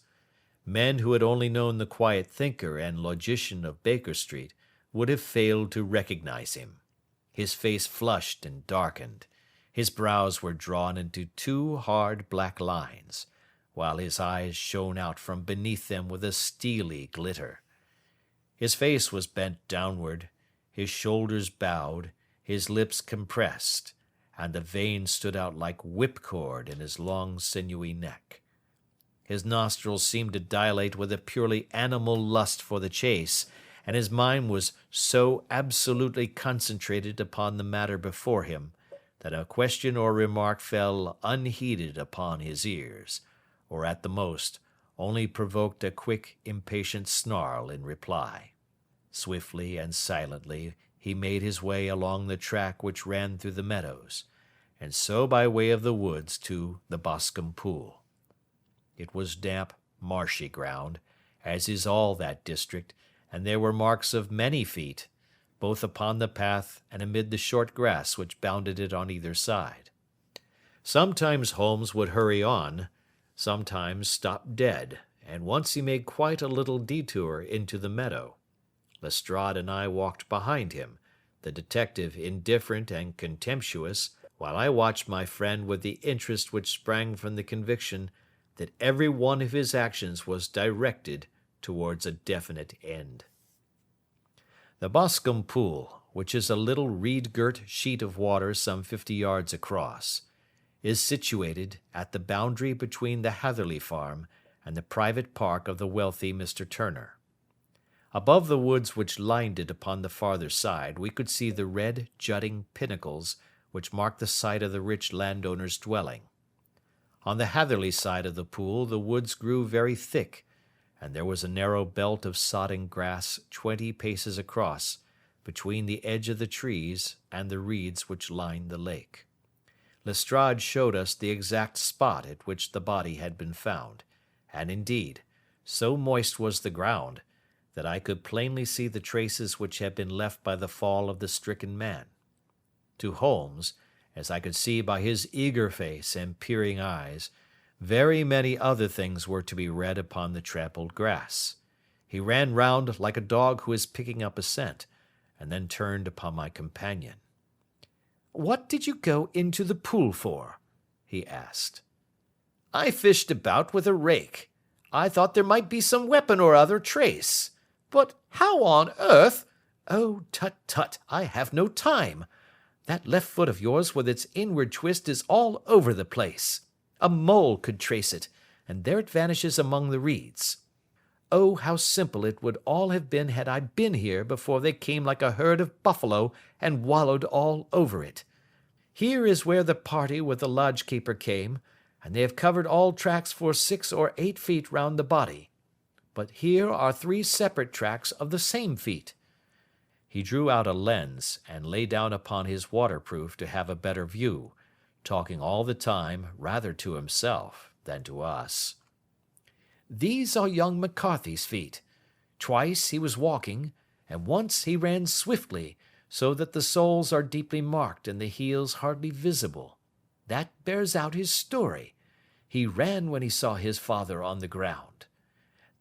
Men who had only known the quiet thinker and logician of Baker Street would have failed to recognize him. His face flushed and darkened. His brows were drawn into 2 hard black lines, while his eyes shone out from beneath them with a steely glitter. His face was bent downward, his shoulders bowed, his lips compressed, and the veins stood out like whipcord in his long sinewy neck. His nostrils seemed to dilate with a purely animal lust for the chase, and his mind was so absolutely concentrated upon the matter before him, that a question or remark fell unheeded upon his ears, or at the most only provoked a quick, impatient snarl in reply. Swiftly and silently he made his way along the track which ran through the meadows, and so by way of the woods to the Boscombe Pool. It was damp, marshy ground, as is all that district, and there were marks of many feet, both upon the path and amid the short grass which bounded it on either side. Sometimes Holmes would hurry on, sometimes stop dead, and once he made quite a little detour into the meadow. Lestrade and I walked behind him, the detective indifferent and contemptuous, while I watched my friend with the interest which sprang from the conviction that every one of his actions was directed towards a definite end. The Boscombe Pool, which is a little reed-girt sheet of water some 50 yards across, is situated at the boundary between the Hatherley farm and the private park of the wealthy Mr. Turner. Above the woods which lined it upon the farther side, we could see the red, jutting pinnacles which marked the site of the rich landowner's dwelling. On the Hatherley side of the pool the woods grew very thick, and there was a narrow belt of sodden grass 20 paces across, between the edge of the trees and the reeds which lined the lake. Lestrade showed us the exact spot at which the body had been found, and indeed, so moist was the ground, that I could plainly see the traces which had been left by the fall of the stricken man. To Holmes, as I could see by his eager face and peering eyes, very many other things were to be read upon the trampled grass. He ran round like a dog who is picking up a scent, and then turned upon my companion. "What did you go into the pool for?" he asked. "I fished about with a rake. I thought there might be some weapon or other trace. But how on earth— Oh, tut, tut, I have no time. That left foot of yours with its inward twist is all over the place. A mole could trace it, and there it vanishes among the reeds. Oh, how simple it would all have been had I been here before they came like a herd of buffalo and wallowed all over it. Here is where the party with the lodge-keeper came, and they have covered all tracks for 6 or 8 feet round the body. But here are 3 separate tracks of the same feet." He drew out a lens and lay down upon his waterproof to have a better view, talking all the time rather to himself than to us. "These are young McCarthy's feet. Twice he was walking, and once he ran swiftly, so that the soles are deeply marked and the heels hardly visible. That bears out his story. He ran when he saw his father on the ground.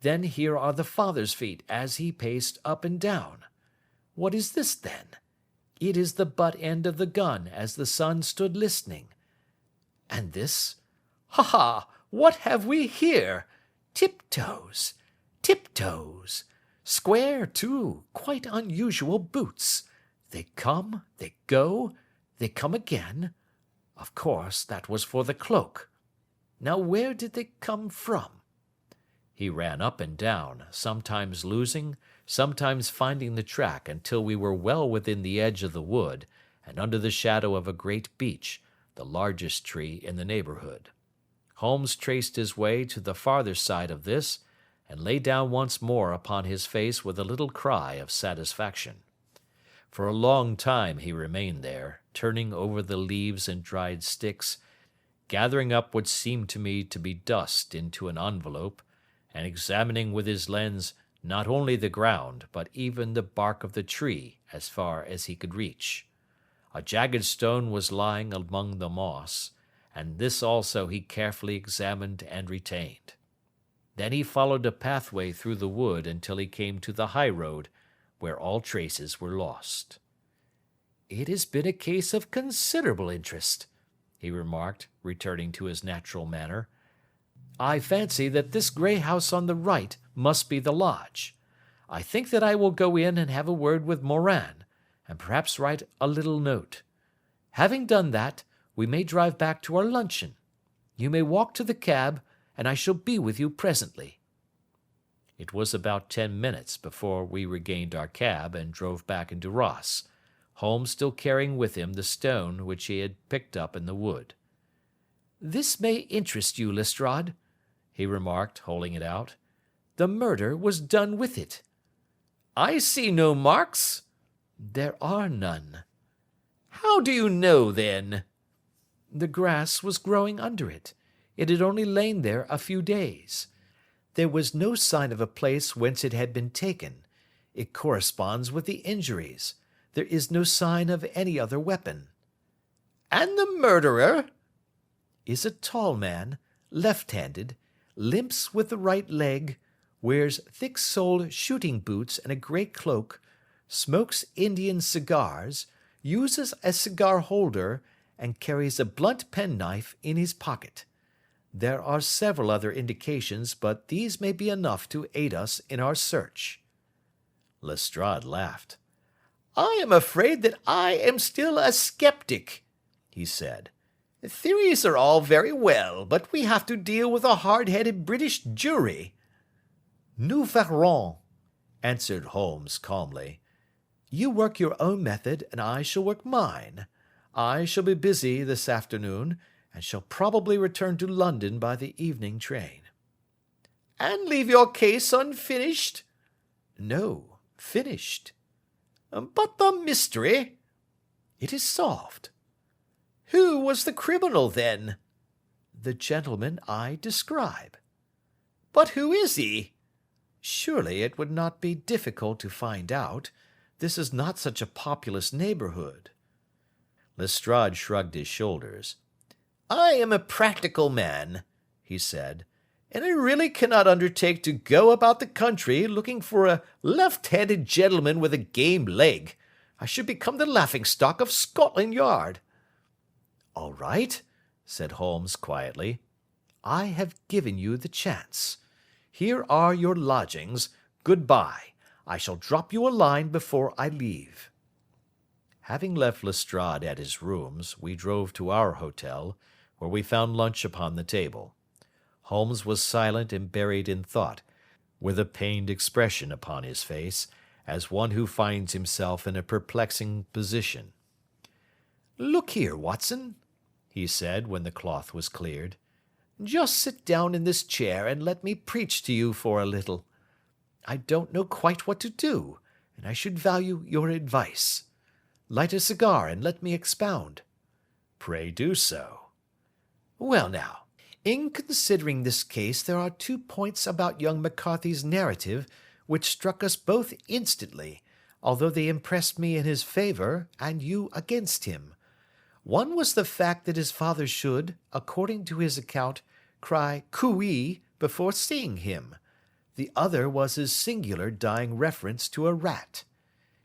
Then here are the father's feet as he paced up and down. What is this, then? It is the butt end of the gun as the son stood listening. And this? Ha ha! What have we here? Tiptoes! Tiptoes! Square, too, quite unusual boots. They come, they go, they come again. Of course, that was for the cloak. Now where did they come from?" He ran up and down, sometimes losing, sometimes finding the track until we were well within the edge of the wood, and under the shadow of a great beech, the largest tree in the neighbourhood. Holmes traced his way to the farther side of this, and lay down once more upon his face with a little cry of satisfaction. For a long time he remained there, turning over the leaves and dried sticks, gathering up what seemed to me to be dust into an envelope, and examining with his lens not only the ground, but even the bark of the tree as far as he could reach. A jagged stone was lying among the moss, and this also he carefully examined and retained. Then he followed a pathway through the wood until he came to the high road, where all traces were lost. "It has been a case of considerable interest," he remarked, returning to his natural manner. "I fancy that this grey house on the right must be the lodge. I think that I will go in and have a word with Moran, and perhaps write a little note. Having done that, we may drive back to our luncheon. You may walk to the cab, and I shall be with you presently." It was about 10 minutes before we regained our cab and drove back into Ross, Holmes still carrying with him the stone which he had picked up in the wood. "This may interest you, Lestrade," he remarked, holding it out. "The murder was done with it." "I see no marks." "There are none." "How do you know, then?" "The grass was growing under it. It had only lain there a few days. There was no sign of a place whence it had been taken. It corresponds with the injuries. There is no sign of any other weapon." "And the murderer?" "Is a tall man, left-handed, limps with the right leg, wears thick-soled shooting boots and a grey cloak, smokes Indian cigars, uses a cigar-holder, and carries a blunt penknife in his pocket. There are several other indications, but these may be enough to aid us in our search." Lestrade laughed. I am afraid that I am still a skeptic, he said. Theories are all very well, but we have to deal with a hard-headed British jury. Nous verrons, answered Holmes calmly. You work your own method, and I shall work mine. I shall be busy this afternoon, and shall probably return to London by the evening train. And leave your case unfinished? No, finished. But the mystery? It is solved. Who was the criminal, then? The gentleman I describe. But who is he? Surely it would not be difficult to find out. This is not such a populous neighbourhood. Lestrade shrugged his shoulders. I am a practical man, he said, and I really cannot undertake to go about the country looking for a left-handed gentleman with a game leg. I should become the laughing-stock of Scotland Yard. All right, said Holmes quietly. I have given you the chance. Here are your lodgings. Good-bye. I shall drop you a line before I leave. Having left Lestrade at his rooms, we drove to our hotel, where we found lunch upon the table. Holmes was silent and buried in thought, with a pained expression upon his face, as one who finds himself in a perplexing position. Look here, Watson, he said when the cloth was cleared. Just sit down in this chair and let me preach to you for a little. I don't know quite what to do, and I should value your advice. Light a cigar and let me expound. Pray do so. Well now, in considering this case, there are 2 points about young McCarthy's narrative which struck us both instantly, although they impressed me in his favour and you against him. One was the fact that his father should, according to his account, cry cooee before seeing him. The other was his singular dying reference to a rat.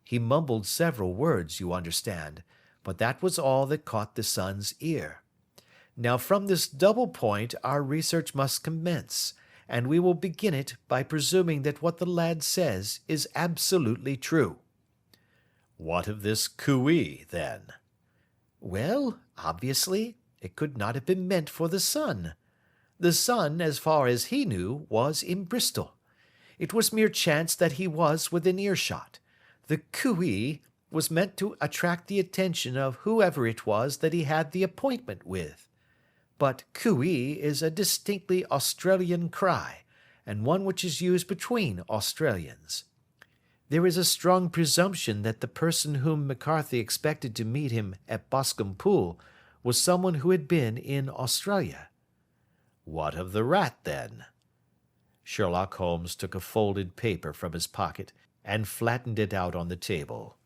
He mumbled several words, you understand, but that was all that caught the son's ear. Now from this double point our research must commence, and we will begin it by presuming that what the lad says is absolutely true. What of this cooee, then? Well, obviously, it could not have been meant for the son. The son, as far as he knew, was in Bristol. It was mere chance that he was within earshot. The cooee was meant to attract the attention of whoever it was that he had the appointment with. But cooee is a distinctly Australian cry, and one which is used between Australians. There is a strong presumption that the person whom McCarthy expected to meet him at Boscombe Pool was someone who had been in Australia. What of the rat, then? Sherlock Holmes took a folded paper from his pocket and flattened it out on the table.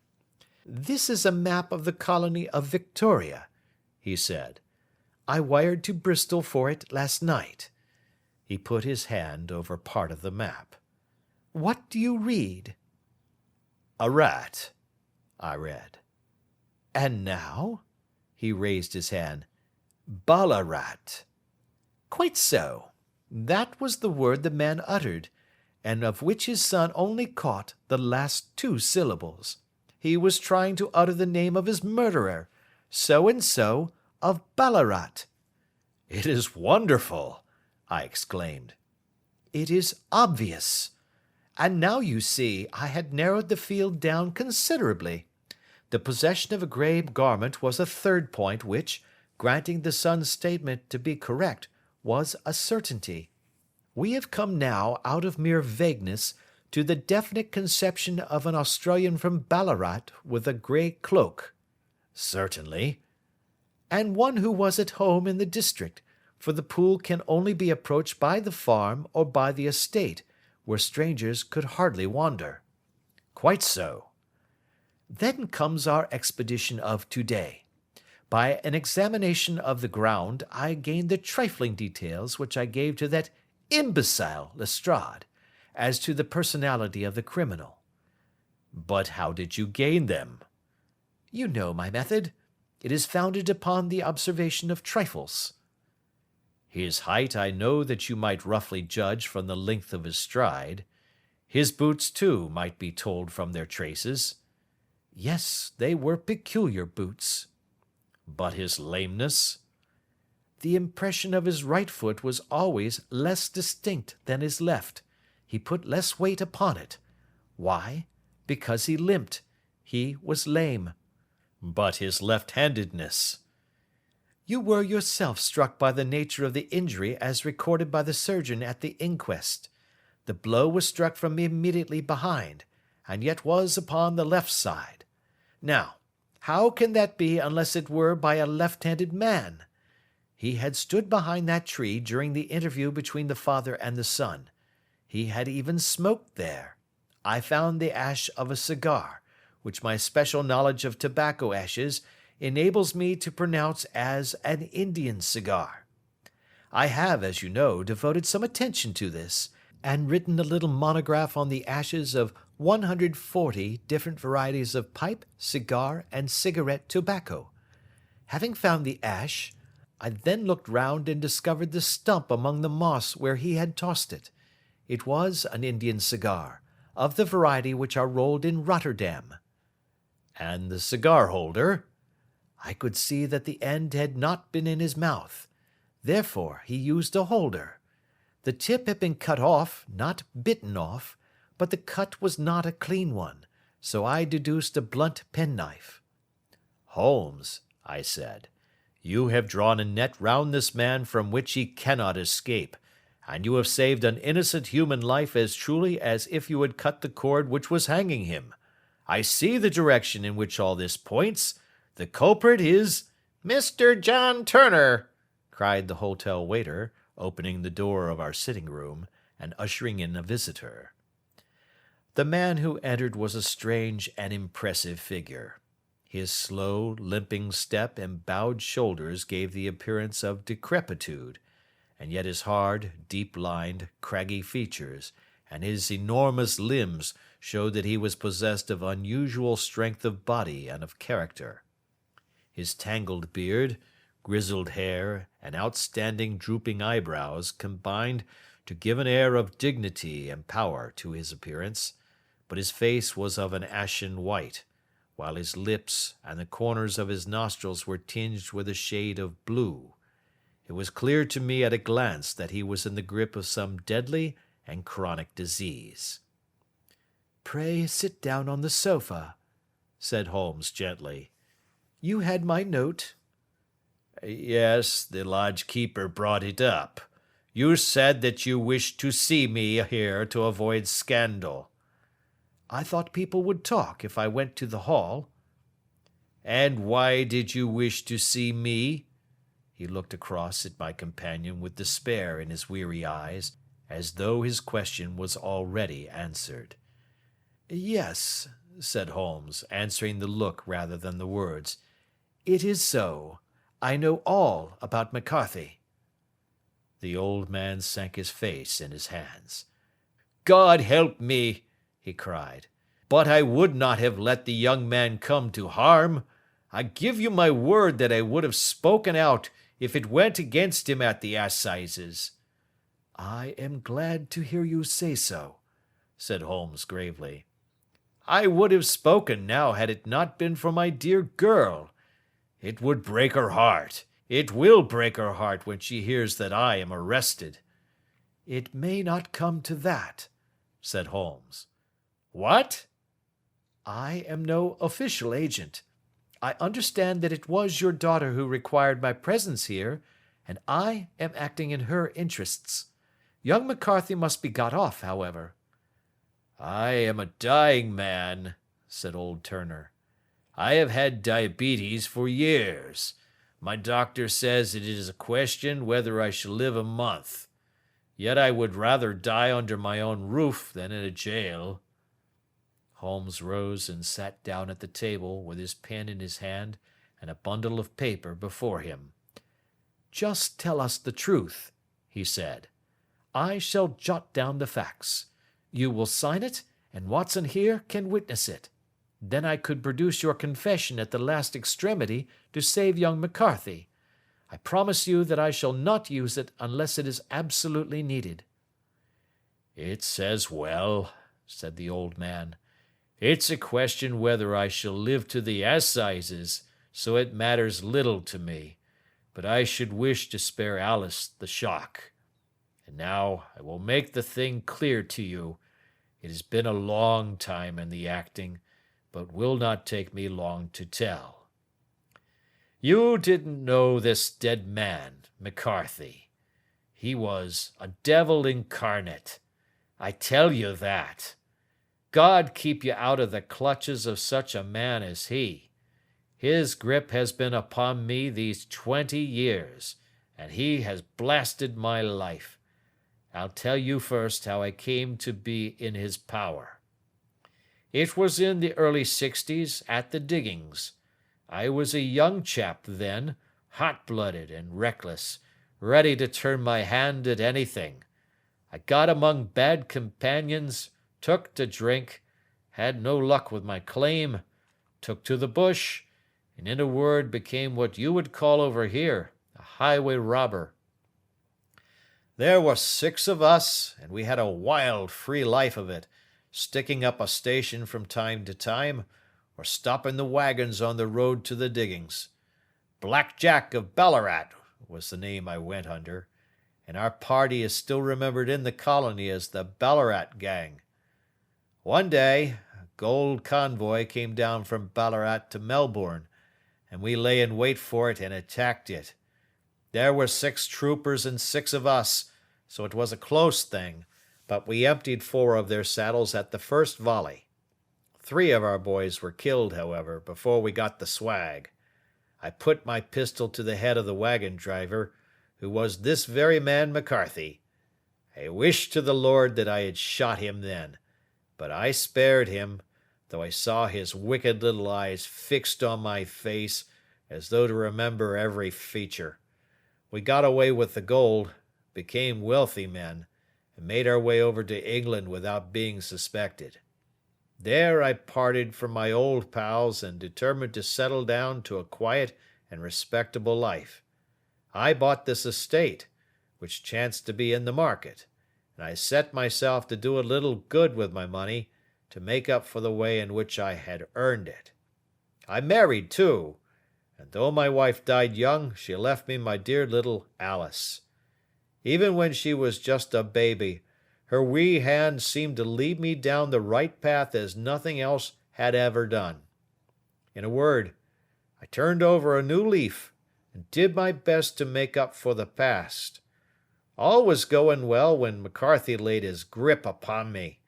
This is a map of the colony of Victoria, he said. I wired to Bristol for it last night. He put his hand over part of the map. What do you read? A rat, I read. And now? He raised his hand. Ballarat. Quite so. That was the word the man uttered, and of which his son only caught the last 2 syllables. He was trying to utter the name of his murderer, so-and-so of Ballarat. It is wonderful, I exclaimed. It is obvious. And now you see I had narrowed the field down considerably. The possession of a grey garment was a 3rd point which, granting the son's statement to be correct, was a certainty. We have come now out of mere vagueness to the definite conception of an Australian from Ballarat with a grey cloak. Certainly. And one who was at home in the district, for the pool can only be approached by the farm or by the estate, where strangers could hardly wander. Quite so. Then comes our expedition of today. By an examination of the ground, I gained the trifling details which I gave to that imbecile Lestrade, as to the personality of the criminal. But how did you gain them? You know my method. It is founded upon the observation of trifles. His height I know that you might roughly judge from the length of his stride. His boots, too, might be told from their traces. Yes, they were peculiar boots. But his lameness? The impression of his right foot was always less distinct than his left. He put less weight upon it. Why? Because he limped. He was lame. But his left-handedness? You were yourself struck by the nature of the injury as recorded by the surgeon at the inquest. The blow was struck from immediately behind, and yet was upon the left side. Now, how can that be unless it were by a left-handed man? He had stood behind that tree during the interview between the father and the son. He had even smoked there. I found the ash of a cigar, which my special knowledge of tobacco ashes enables me to pronounce as an Indian cigar. I have, as you know, devoted some attention to this, and written a little monograph on the ashes of 140 different varieties of pipe, cigar, and cigarette tobacco. Having found the ash, I then looked round and discovered the stump among the moss where he had tossed it. It was an Indian cigar, of the variety which are rolled in Rotterdam. And the cigar holder? I could see that the end had not been in his mouth. Therefore he used a holder. The tip had been cut off, not bitten off, but the cut was not a clean one, so I deduced a blunt penknife. Holmes, I said, you have drawn a net round this man from which he cannot escape, and you have saved an innocent human life as truly as if you had cut the cord which was hanging him. I see the direction in which all this points. The culprit is Mr. John Turner, cried the hotel waiter, opening the door of our sitting room and ushering in a visitor. The man who entered was a strange and impressive figure. His slow, limping step and bowed shoulders gave the appearance of decrepitude, and yet his hard, deep-lined, craggy features and his enormous limbs showed that he was possessed of unusual strength of body and of character. His tangled beard, grizzled hair, and outstanding drooping eyebrows combined to give an air of dignity and power to his appearance, but his face was of an ashen white, while his lips and the corners of his nostrils were tinged with a shade of blue. It was clear to me at a glance that he was in the grip of some deadly and chronic disease. "Pray sit down on the sofa," said Holmes gently. "You had my note." "Yes, the lodge-keeper brought it up. You said that you wished to see me here to avoid scandal." "I thought people would talk if I went to the hall." "And why did you wish to see me?" He looked across at my companion with despair in his weary eyes, as though his question was already answered. "Yes," said Holmes, answering the look rather than the words. "It is so. I know all about McCarthy." The old man sank his face in his hands. "God help me!" he cried. "But I would not have let the young man come to harm. I give you my word that I would have spoken out if it went against him at the assizes." "I am glad to hear you say so," said Holmes gravely. "I would have spoken now had it not been for my dear girl. It would break her heart. It will break her heart when she hears that I am arrested." "It may not come to that," said Holmes. "What?" "I am no official agent. I understand that it was your daughter who required my presence here, and I am acting in her interests. Young McCarthy must be got off, however." "I am a dying man," said old Turner. "I have had diabetes for years. My doctor says it is a question whether I shall live a month. Yet I would rather die under my own roof than in a jail." Holmes rose and sat down at the table with his pen in his hand and a bundle of paper before him. "Just tell us the truth," he said. "I shall jot down the facts. You will sign it, and Watson here can witness it. Then I could produce your confession at the last extremity to save young McCarthy. I promise you that I shall not use it unless it is absolutely needed." "It's as well," said the old man. It's a question whether I shall live to the assizes, so it matters little to me, but I should wish to spare Alice the shock. And now I will make the thing clear to you. It has been a long time in the acting, but will not take me long to tell. You didn't know this dead man, McCarthy. He was a devil incarnate. I tell you that. God keep you out of the clutches of such a man as he. His grip has been upon me these 20 years, and he has blasted my life. I'll tell you first how I came to be in his power. It was in the early 60s at the diggings. I was a young chap then, hot-blooded and reckless, ready to turn my hand at anything. I got among bad companions, took to drink, had no luck with my claim, took to the bush, and in a word became what you would call over here a highway robber. There were 6 of us, and we had a wild, free life of it, sticking up a station from time to time, or stopping the wagons on the road to the diggings. Black Jack of Ballarat was the name I went under, and our party is still remembered in the colony as the Ballarat Gang. One day, a gold convoy came down from Ballarat to Melbourne, and we lay in wait for it and attacked it. There were 6 troopers and 6 of us, so it was a close thing, but we emptied 4 of their saddles at the first volley. 3 of our boys were killed, however, before we got the swag. I put my pistol to the head of the wagon driver, who was this very man McCarthy. I wished to the Lord that I had shot him then, but I spared him, though I saw his wicked little eyes fixed on my face as though to remember every feature. We got away with the gold, became wealthy men, and made our way over to England without being suspected. There I parted from my old pals and determined to settle down to a quiet and respectable life. I bought this estate, which chanced to be in the market, and I set myself to do a little good with my money to make up for the way in which I had earned it. I married, too, and though my wife died young, she left me my dear little Alice. Even when she was just a baby, her wee hand seemed to lead me down the right path as nothing else had ever done. In a word, I turned over a new leaf and did my best to make up for the past. All was going well when McCarthy laid his grip upon me.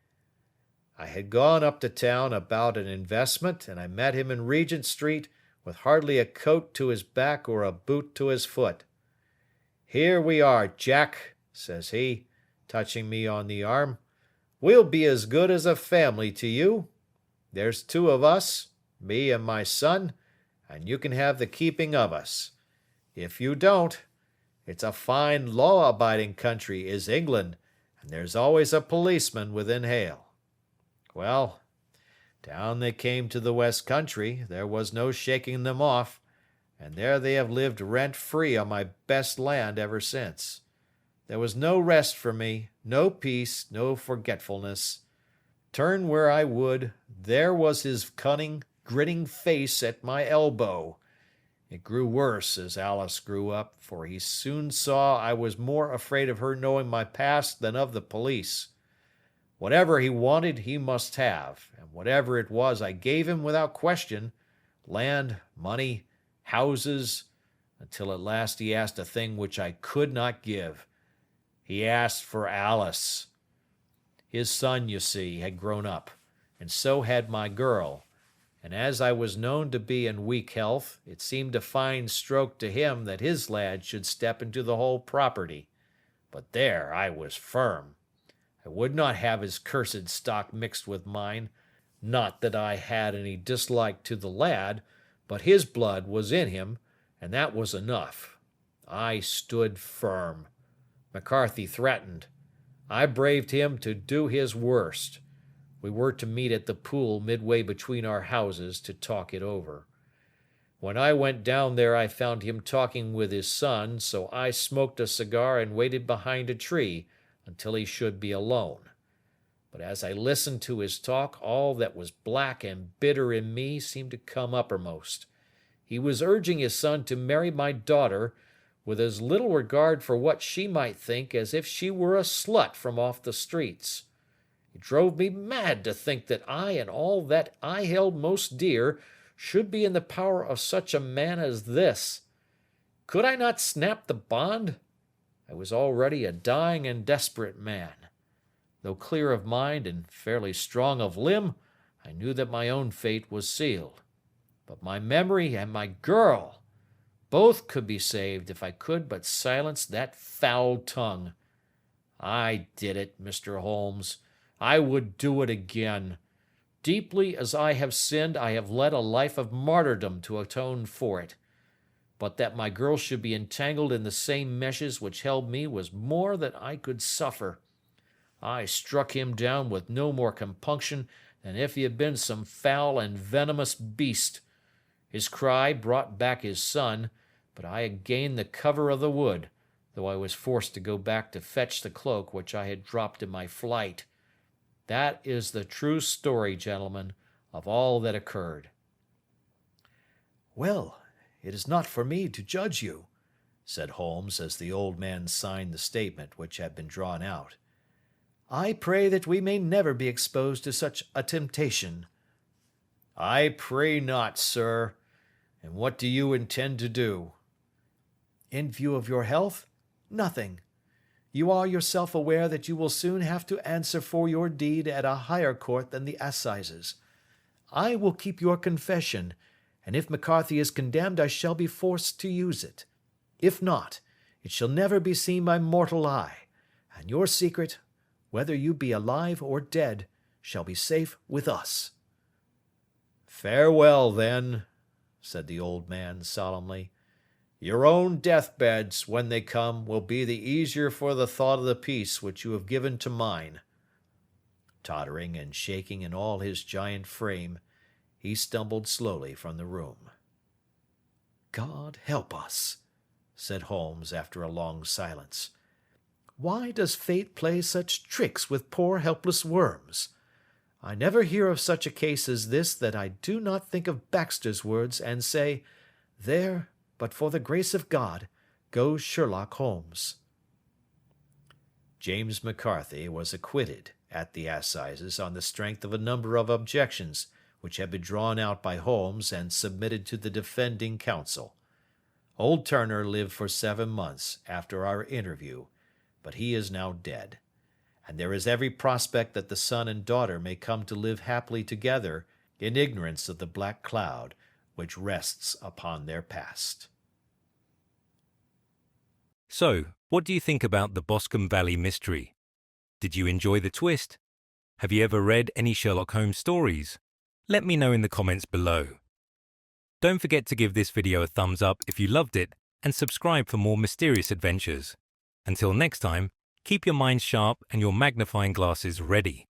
I had gone up to town about an investment, and I met him in Regent Street with hardly a coat to his back or a boot to his foot. "Here we are, Jack," says he, touching me on the arm. "We'll be as good as a family to you. There's 2 of us, me and my son, and you can have the keeping of us. If you don't, it's a fine law-abiding country is England, and there's always a policeman within hail." Well, down they came to the West Country. There was no shaking them off, and there they have lived rent-free on my best land ever since. There was no rest for me, no peace, no forgetfulness. Turn where I would, there was his cunning, grinning face at my elbow. It grew worse as Alice grew up, for he soon saw I was more afraid of her knowing my past than of the police. Whatever he wanted he must have, and whatever it was I gave him without question, land, money, houses, until at last he asked a thing which I could not give. He asked for Alice. His son, you see, had grown up, and so had my girl, and as I was known to be in weak health, it seemed a fine stroke to him that his lad should step into the whole property. But there I was firm. I would not have his cursed stock mixed with mine. Not that I had any dislike to the lad, but his blood was in him, and that was enough. I stood firm. McCarthy threatened. I braved him to do his worst. We were to meet at the pool midway between our houses to talk it over. When I went down there I found him talking with his son, so I smoked a cigar and waited behind a tree until he should be alone. But as I listened to his talk, all that was black and bitter in me seemed to come uppermost. He was urging his son to marry my daughter with as little regard for what she might think as if she were a slut from off the streets. It drove me mad to think that I and all that I held most dear should be in the power of such a man as this. Could I not snap the bond? I was already a dying and desperate man. Though clear of mind and fairly strong of limb, I knew that my own fate was sealed. But my memory and my girl, both could be saved if I could but silence that foul tongue. I did it, Mr. Holmes. I would do it again. Deeply as I have sinned, I have led a life of martyrdom to atone for it. But that my girl should be entangled in the same meshes which held me was more than I could suffer. I struck him down with no more compunction than if he had been some foul and venomous beast. His cry brought back his son, but I had gained the cover of the wood, though I was forced to go back to fetch the cloak which I had dropped in my flight. That is the true story, gentlemen, of all that occurred. Well, it is not for me to judge you, said Holmes as the old man signed the statement which had been drawn out. I pray that we may never be exposed to such a temptation. I pray not, sir. And what do you intend to do? In view of your health, nothing. You are yourself aware that you will soon have to answer for your deed at a higher court than the assizes. I will keep your confession, and if McCarthy is condemned, I shall be forced to use it. If not, it shall never be seen by mortal eye, and your secret, whether you be alive or dead, shall be safe with us. Farewell, then, said the old man solemnly. Your own deathbeds, when they come, will be the easier for the thought of the peace which you have given to mine. Tottering and shaking in all his giant frame, he stumbled slowly from the room. God help us, said Holmes after a long silence. Why does fate play such tricks with poor helpless worms? I never hear of such a case as this that I do not think of Baxter's words and say, there, but for the grace of God, goes Sherlock Holmes. James McCarthy was acquitted at the assizes on the strength of a number of objections which had been drawn out by Holmes and submitted to the defending counsel. Old Turner lived for 7 months after our interview, but he is now dead, and there is every prospect that the son and daughter may come to live happily together in ignorance of the black cloud which rests upon their past. So, what do you think about the Boscombe Valley Mystery? Did you enjoy the twist? Have you ever read any Sherlock Holmes stories? Let me know in the comments below. Don't forget to give this video a thumbs up if you loved it and subscribe for more mysterious adventures. Until next time, keep your minds sharp and your magnifying glasses ready.